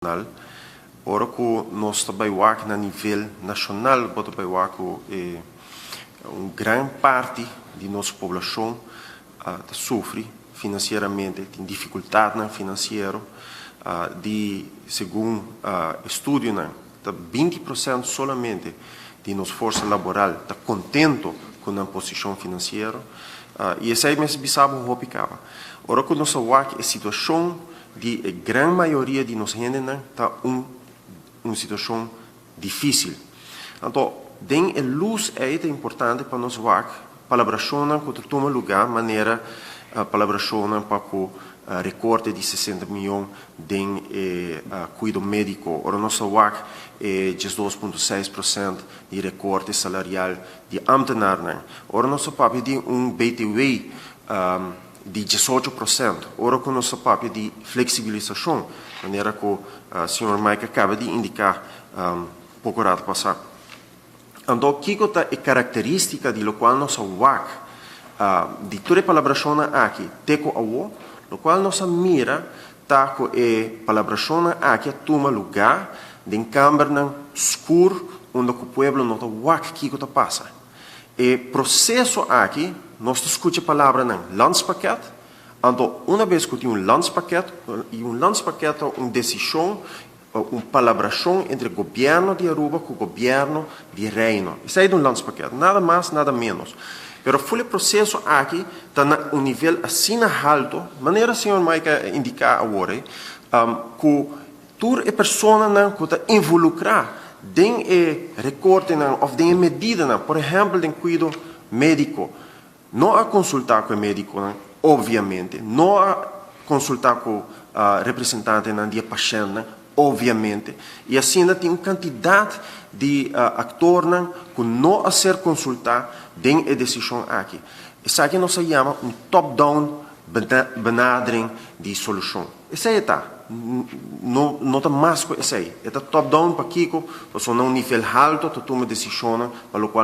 Ora que nós trabalhamos a nível nacional, uma grande parte de nossa população sofre financeiramente, tem dificuldade financeira, segundo estudo, 20% solamente de nossa força laboral está contente com a posição financeira, e essa é mesmo bisabo o que ficava. Ora que nós vemos a situação de a grande maioria de nós gente está uma situação difícil. Então, den a luz é importante para nós ver palabração que toma lugar, maneira palabração para o recorte de 60 milhões de cuidado médico. Ora nós vemos 2,6% de recorte salarial de ambtenaren. Ora nós vemos de BTW de 18%. Ora com nosso papel de flexibilização, maneira que o Sr. Mike acaba de indicar pouco rato passado. Então, aqui é a característica de lo qual nós vemos de toda a palabração aqui, teco ao, lo qual nós mira tá com a palabração aqui toma lugar de câmara escuro onde o povo não vê o que passa. E processo aqui nós escutamos a palavra landspaket, então, uma vez que tem landspaket, e landspaket é uma decisão, uma palabração entre o governo de Aruba e o governo de Reino. Isso é um landspaket, nada mais, nada menos. Mas o processo aqui está um nível assim alto, maneira o Sr. Mike indicar agora, que toda a pessoa que está involucrada em recorte ou em medida, por exemplo, em cuidado médico, não a consultar com o médico, obviamente, não a consultar com o representante do paciente, obviamente, e assim tem uma quantidade de atores que não a ser consultados em a decisão aqui. Isso aqui nós chamamos um top-down benadering de solução. Isso aí está. Não está mais com isso aí. Está top-down para Kiko, num nível alto, tu toma decisão para o qual